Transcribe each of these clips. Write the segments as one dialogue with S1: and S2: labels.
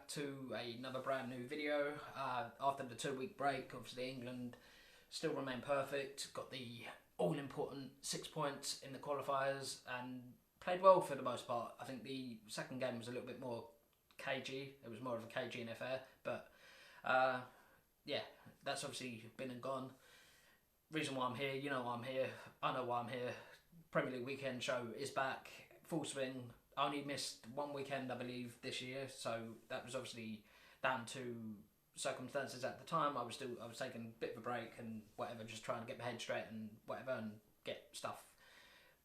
S1: back to another brand new video after the 2 week break. Obviously England still remain perfect, got the all-important 6 points in the qualifiers and played well for the most part. I think the second game was a little bit more cagey, it was more of a cagey affair, but yeah, that's obviously been and gone. Reason why I'm here, you know why I'm here, I know why I'm here. Premier League weekend show is back, full swing. I only missed one weekend, I believe, this year, so that was obviously down to circumstances at the time. I was taking a bit of a break and whatever, just trying to get my head straight and whatever, and get stuff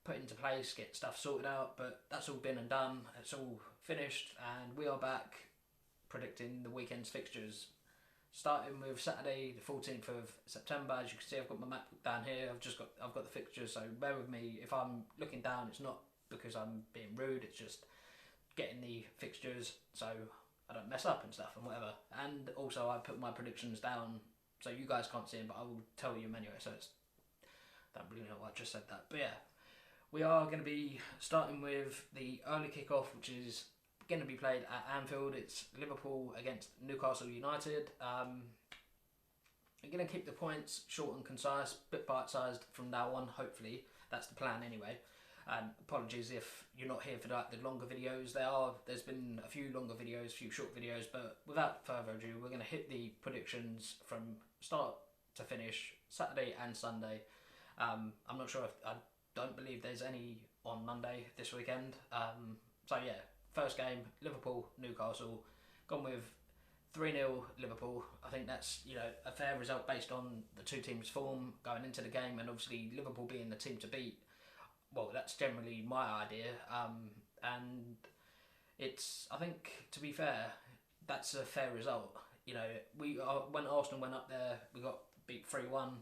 S1: put into place, get stuff sorted out. But that's all been and done. It's all finished, and we are back predicting the weekend's fixtures. Starting with Saturday, the 14th of September. As you can see, I've got my map down here. I've got the fixtures, so bear with me. If I'm looking down, it's not because I'm being rude. It's just getting the fixtures so I don't mess up and stuff and whatever. And also, I put my predictions down so you guys can't see them, but I will tell you them anyway. So it's, I don't really know why I just said that, but yeah, we are going to be starting with the early kickoff, which is going to be played at Anfield. It's Liverpool against Newcastle United. I'm going to keep the points short and concise, bit bite-sized from now on, hopefully. That's the plan anyway. Apologies if you're not here for the longer videos. There's been a few longer videos, a few short videos, but without further ado, we're going to hit the predictions from start to finish, Saturday and Sunday. I'm not sure I don't believe there's any on Monday this weekend. So yeah, first game, Liverpool, Newcastle, gone with 3-0 Liverpool. I think that's, you know, a fair result based on the two teams' form going into the game, and obviously Liverpool being the team to beat. Well, that's generally my idea, and it's, I think, to be fair, that's a fair result. You know, when Arsenal went up there, we got beat 3-1.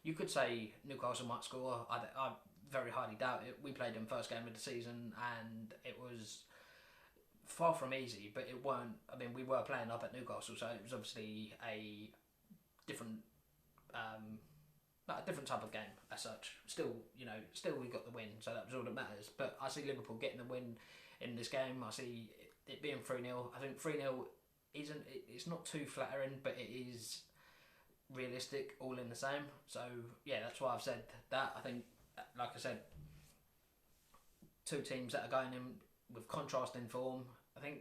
S1: You could say Newcastle might score. I very highly doubt it. We played them first game of the season, and it was far from easy, but it weren't. I mean, we were playing up at Newcastle, so it was obviously a different type of game as such. Still, you know, we got the win, so that was all that matters. But I see Liverpool getting the win in this game. I see it being 3-0. I think 3-0 isn't. It's not too flattering, but it is realistic, all in the same. So yeah, that's why I've said that. I think, like I said, two teams that are going in with contrasting form. I think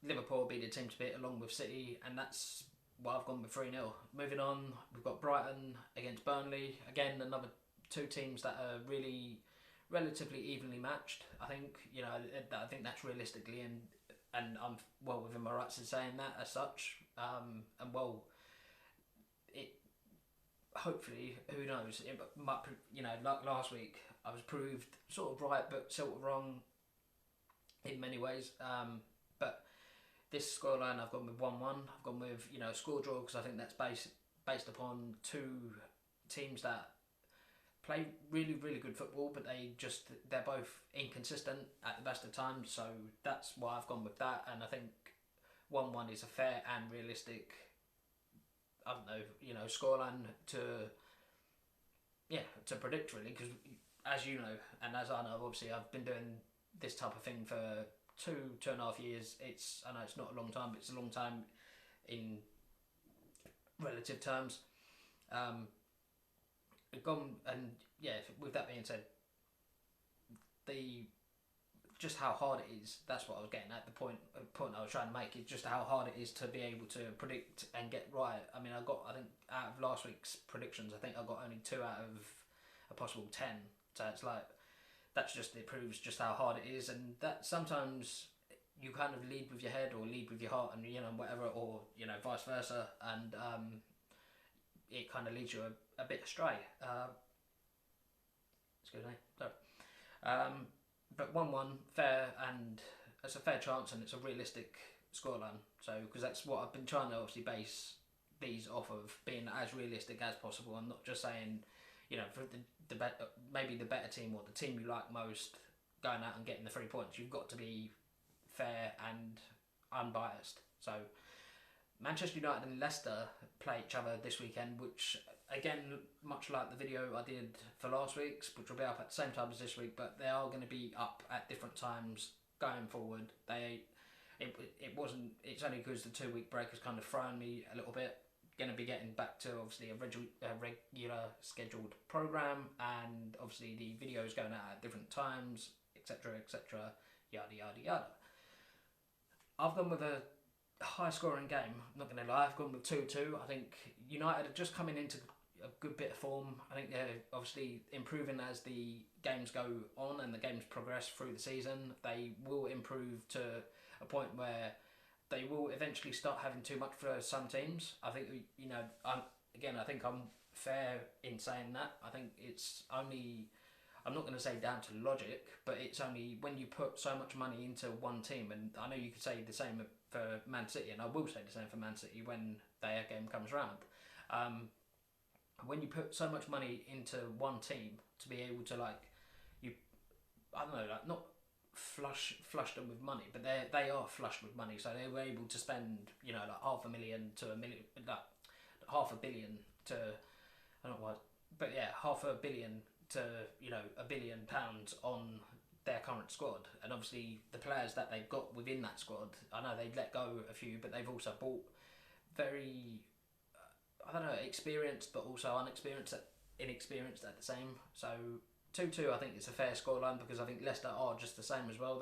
S1: Liverpool will be the team to beat along with City, and that's why I've gone with 3-0. Moving on, we've got Brighton against Burnley. Again, another two teams that are really relatively evenly matched. I think, you know, I think that's realistically, and I'm well within my rights in saying that as such. And well, it hopefully, who knows? It might, you know, like last week, I was proved sort of right, but sort of wrong in many ways. But this scoreline, I've gone with 1-1. I've gone with, you know, score draw, because I think that's based upon two teams that play really, really good football, but they're both inconsistent at the best of times. So that's why I've gone with that, and I think 1-1 is a fair and realistic, I don't know, you know, scoreline to predict, really, because as you know, and as I know, obviously I've been doing this type of thing for 2.5 years. I know it's not a long time, but it's a long time in relative terms. And yeah, with that being said, just how hard it is, that's what I was getting at. The point I was trying to make is just how hard it is to be able to predict and get right. I mean, I think out of last week's predictions, I think I got only 2 out of a possible 10. So it's like, it proves just how hard it is, and that sometimes you kind of lead with your head or lead with your heart, and, you know, whatever, or, you know, vice versa, and it kind of leads you a bit astray. Excuse me. Sorry. But 1-1, fair, and it's a fair chance, and it's a realistic scoreline. So, because that's what I've been trying to obviously base these off of, being as realistic as possible, and not just saying, you know, for maybe the better team or the team you like most going out and getting the 3 points. You've got to be fair and unbiased. So Manchester United and Leicester play each other this weekend, which, again, much like the video I did for last week's, which will be up at the same time as this week, but they are going to be up at different times going forward. it wasn't. It's only because the 2 week break has kind of thrown me a little bit. Going to be getting back to obviously a regular scheduled program, and obviously the videos going out at different times, etc., etc., yada yada yada. I've gone with a high scoring game. I'm not going to lie. I've gone with 2-2. I think United are just coming into a good bit of form. I think they're obviously improving as the games go on and the games progress through the season. They will improve to a point where they will eventually start having too much for some teams. I think, you know, I think I'm fair in saying that. I think it's only, I'm not going to say down to logic, but it's only when you put so much money into one team, and I know you could say the same for Man City, and I will say the same for Man City when their game comes round. When you put so much money into one team to be able to I don't know, like not flush them with money, but they are flushed with money, so they were able to spend, you know, like $500,000 to $1 million, like $500 million to, I don't know what, but yeah, $500 million to, you know, £1 billion on their current squad. And obviously the players that they've got within that squad, I know they've let go a few, but they've also bought very I don't know, experienced but also inexperienced at the same. So 2-2 I think it's a fair scoreline, because I think Leicester are just the same as well.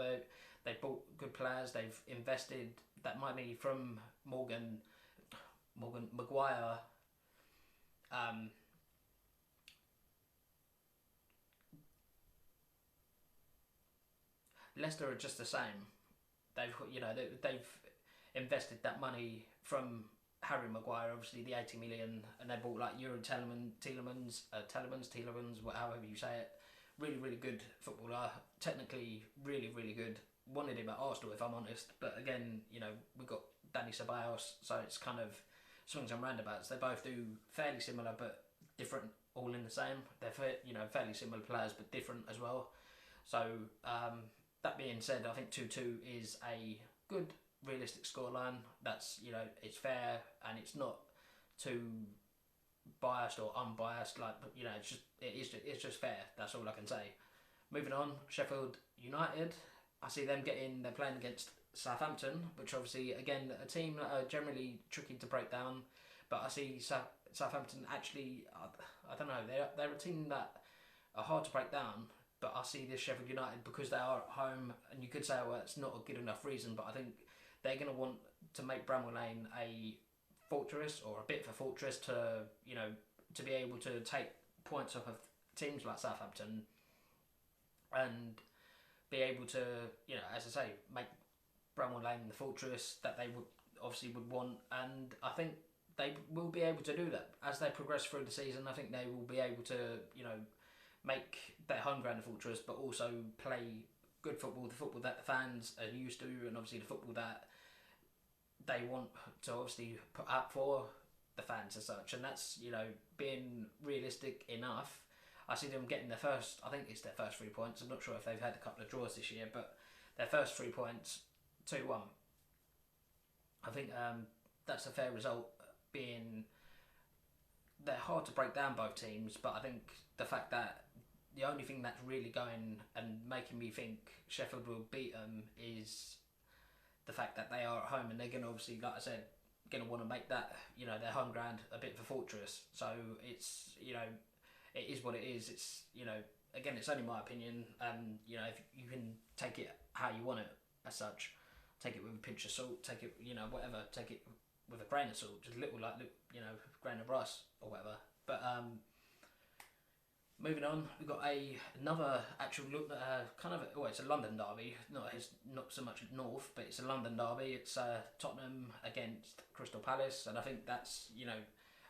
S1: They've bought good players, they've invested that money from Maguire. Leicester are just the same. They've invested that money from Harry Maguire, obviously the 80 million, and they bought like Euro Tielemans, however you say it. Really, really good footballer. Technically, really, really good. Wanted him at Arsenal, if I'm honest. But again, you know, we've got Dani Ceballos, so it's kind of swings and roundabouts. They both do fairly similar but different, all in the same. They're fairly similar players but different as well. So that being said, I think 2-2 is a good realistic scoreline. That's, you know, it's fair and it's not too biased or unbiased. Like, you know, it's just fair. That's all I can say. Moving on, Sheffield United. I see them they're playing against Southampton, which obviously again a team that are generally tricky to break down. But I see Southampton actually, I don't know, they're a team that are hard to break down. But I see this Sheffield United, because they are at home, and you could say, well, it's not a good enough reason, but I think they're going to want to make Bramall Lane a fortress, or a bit of a fortress, to, you know, to be able to take points off of teams like Southampton and be able to, you know, as I say, make Bramall Lane the fortress that they would want. And I think they will be able to do that as they progress through the season. I think they will be able to, you know, make their home ground a fortress, but also play good football, the football that the fans are used to, and obviously the football that they want to obviously put out for the fans as such. And that's, you know, being realistic enough. I see them getting I think it's their first 3 points. I'm not sure if they've had a couple of draws this year, but their first 3 points, 2-1. I think that's a fair result, being they're hard to break down, both teams, but I think the fact that the only thing that's really going and making me think Sheffield will beat them is the fact that they are at home, and they're going to obviously, like I said, going to want to make that, you know, their home ground a bit of a fortress. So it's, you know, it is what it is. It's, you know, again, it's only my opinion, and, you know, if you can take it how you want it as such, take it with a pinch of salt, take it, you know, whatever, take it with a grain of salt, just a little, like, you know, grain of rice or whatever. But moving on, we've got another actual it's a London derby. It's not so much north, but it's a London derby. It's Tottenham against Crystal Palace, and I think that's, you know,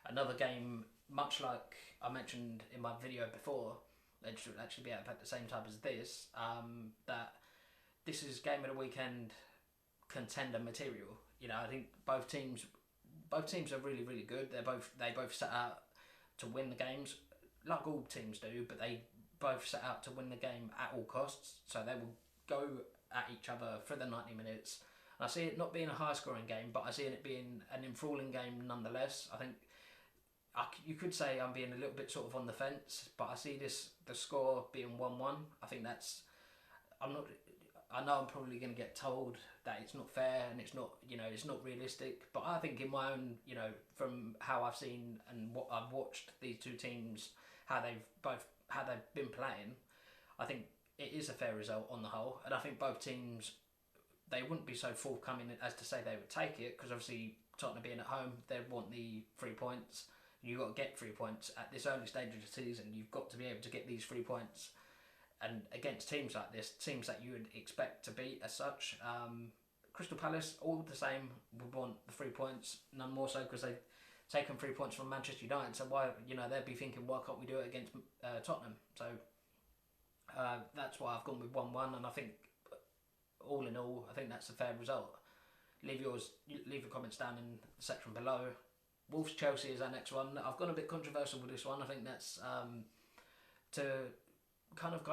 S1: another game, much like I mentioned in my video before, that should actually be at the same time as this. That this is game of the weekend contender material. You know, I think both teams are really, really good. They both set out to win the games, like all teams do, but they both set out to win the game at all costs. So they will go at each other for the 90 minutes. And I see it not being a high-scoring game, but I see it being an enthralling game nonetheless. I think you could say I'm being a little bit sort of on the fence, but I see the score being 1-1. I think I know I'm probably going to get told that it's not fair and it's not, it's not realistic. But I think in my own, from how I've seen and what I've watched these two teams, how they've been playing, I think it is a fair result on the whole. And I think both teams, they wouldn't be so forthcoming as to say they would take it, because obviously Tottenham being at home, they'd want the 3 points. You've got to get 3 points at this early stage of the season. You've got to be able to get these 3 points. And against teams like this, teams that you would expect to beat as such, Crystal Palace, all the same, would want the 3 points, none more so because they've taken 3 points from Manchester United. So why, they'd be thinking, why can't we do it against Tottenham? So that's why I've gone with 1-1, and I think all in all, I think that's a fair result. Leave your comments down in the section below. Wolves Chelsea is our next one. I've gone a bit controversial with this one. I think that's to kind of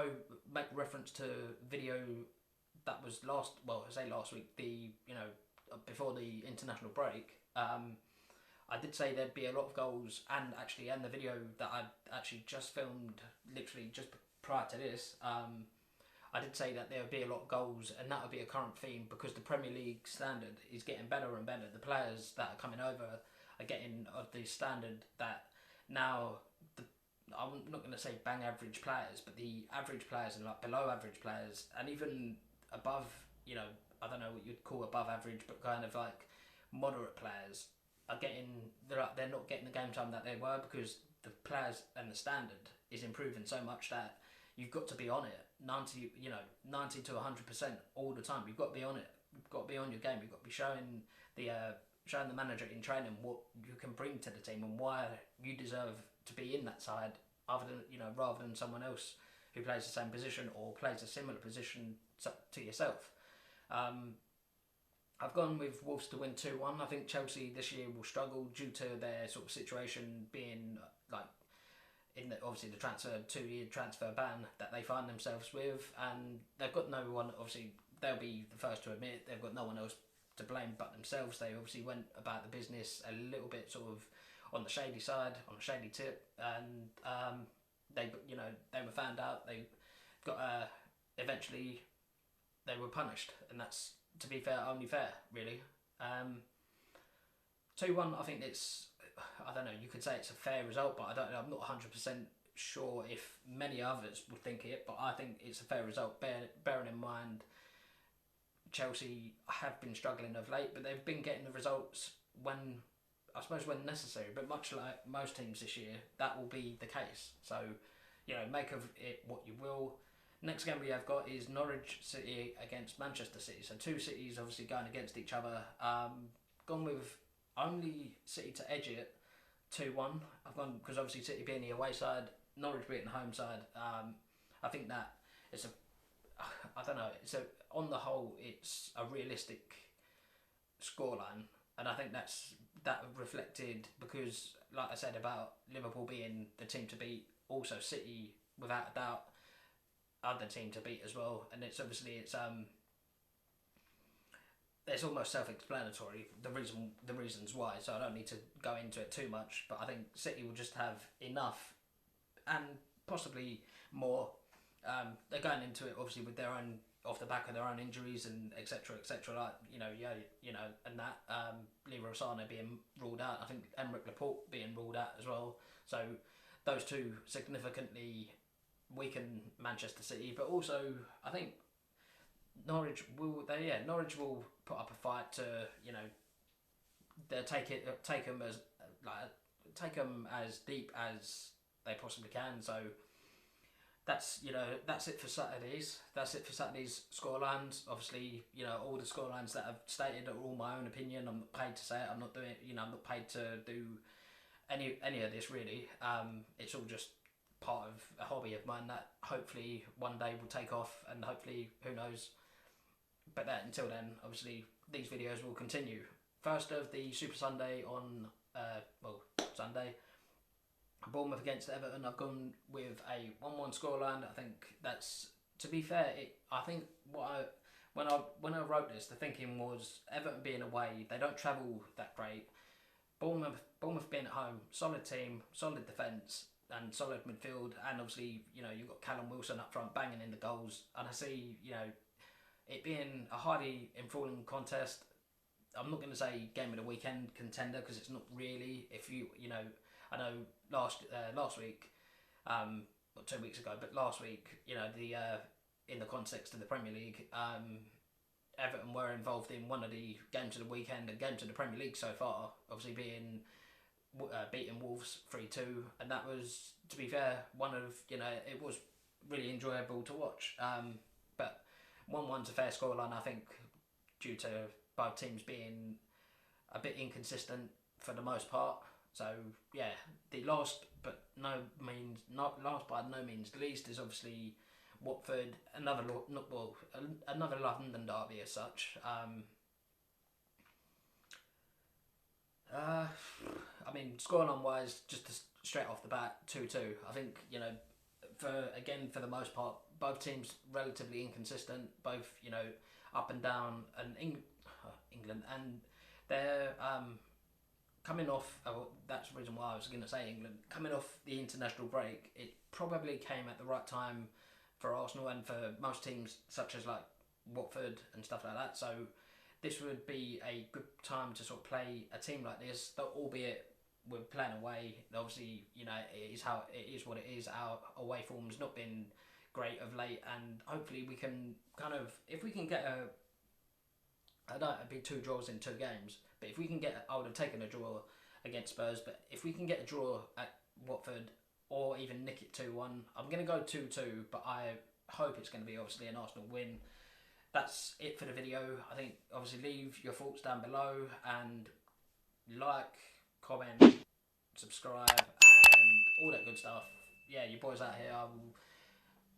S1: make reference to video that was last week, before the international break. I did say there'd be a lot of goals, and the video that I actually just filmed literally just prior to this, I did say that there would be a lot of goals, and that would be a current theme because the Premier League standard is getting better and better. The players that are coming over are getting of the standard that now, I'm not going to say bang average players, but the average players and like below average players, and even above, I don't know what you'd call above average, but kind of like moderate players are they're not getting the game time that they were, because the players and the standard is improving so much that you've got to be on it 90 to 100% all the time. You've got to be on it. You've got to be on your game. You've got to be showing the manager in training what you can bring to the team and why you deserve to be in that side, rather than someone else who plays the same position or plays a similar position to yourself. I've gone with Wolves to win 2-1. I think Chelsea this year will struggle due to their sort of situation being like obviously the 2-year transfer ban that they find themselves with, and they've got no one. Obviously, they'll be the first to admit they've got no one else to blame but themselves. They obviously went about the business a little bit sort of on the shady side, on a shady tip, and they were found out. They got eventually they were punished, and that's, to be fair, only fair really. 2-1, I think it's, I don't know, you could say it's a fair result, but I'm not 100% sure if many others would think it, but I think it's a fair result, bearing in mind Chelsea have been struggling of late, but they've been getting the results when necessary. But much like most teams this year, that will be the case. So, make of it what you will. Next game we have got is Norwich City against Manchester City. So two cities obviously going against each other. Gone with only City to edge it, 2-1. I've gone because obviously City being the away side, Norwich being the home side. I think that it's I don't know. On the whole, it's a realistic scoreline, and I think that reflected because, like I said about Liverpool being the team to beat, also City without a doubt are the team to beat as well. And it's almost self-explanatory the reasons why. So I don't need to go into it too much. But I think City will just have enough, and possibly more. They're going into it obviously with their own, off the back of their own injuries and etc. Like and that Leroy Sané being ruled out. I think Emerick Laporte being ruled out as well. So those two significantly weaken Manchester City, but also I think Norwich will put up a fight to they'll take them as deep as they possibly can. So that's it for Saturdays. That's it for Saturday's scorelines. Obviously, all the scorelines that I've stated are all my own opinion. I'm not paid to say it. I'm not doing I'm not paid to do any of this really. It's all just part of a hobby of mine that hopefully one day will take off, and hopefully, who knows. But until then, obviously these videos will continue. First of the Super Sunday on Sunday, Bournemouth against Everton. I've gone with a 1-1 scoreline. I think that's, to be fair, I think when I wrote this, the thinking was Everton being away, they don't travel that great. Bournemouth being at home, solid team, solid defence and solid midfield, and obviously you've got Callum Wilson up front banging in the goals, and I see it being a highly enthralling contest. I'm not going to say game of the weekend contender because it's not really. If you know, I know last week, or 2 weeks ago, but last week, you know, the in the context of the Premier League, Everton were involved in one of the games of the weekend and games of the Premier League so far. Obviously, being beating Wolves 3-2, and that was, to be fair, one of, you know, it was really enjoyable to watch. But 1-1's a fair scoreline, I think, due to both teams being a bit inconsistent for the most part. So yeah, the last but no means least is obviously Watford, another London derby as such. I mean, scoreline wise, just straight off the bat, 2-2. I think, you know, for the most part, both teams relatively inconsistent, both, you know, up and down, and England, and they're coming off. Oh, that's the reason why I was going to say England. Coming off the international break, it probably came at the right time for Arsenal and for most teams, such as like Watford and stuff like that. So this would be a good time to sort of play a team like this, albeit we're playing away. Obviously, you know, it is what it is. Our away form's not been great of late, and hopefully we can kind of, if we can get I don't know, it'd be 2 draws in 2 games, but if we can get, I would have taken a draw against Spurs, but if we can get a draw at Watford or even nick it 2-1, I'm going to go 2-2, but I hope it's going to be obviously an Arsenal win. That's it for the video. I think obviously leave your thoughts down below and like, comment, subscribe, and all that good stuff. Yeah, you boys out here, I will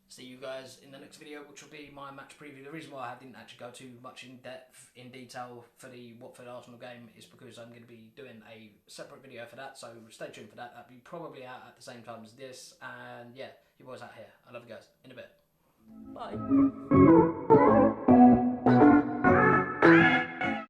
S1: see you guys in the next video, which will be my match preview. The reason why I didn't actually go too much in detail for the Watford Arsenal game is because I'm going to be doing a separate video for that, so stay tuned for that. That'll be probably out at the same time as this, and yeah, you boys out here, I love you guys. In a bit. Bye.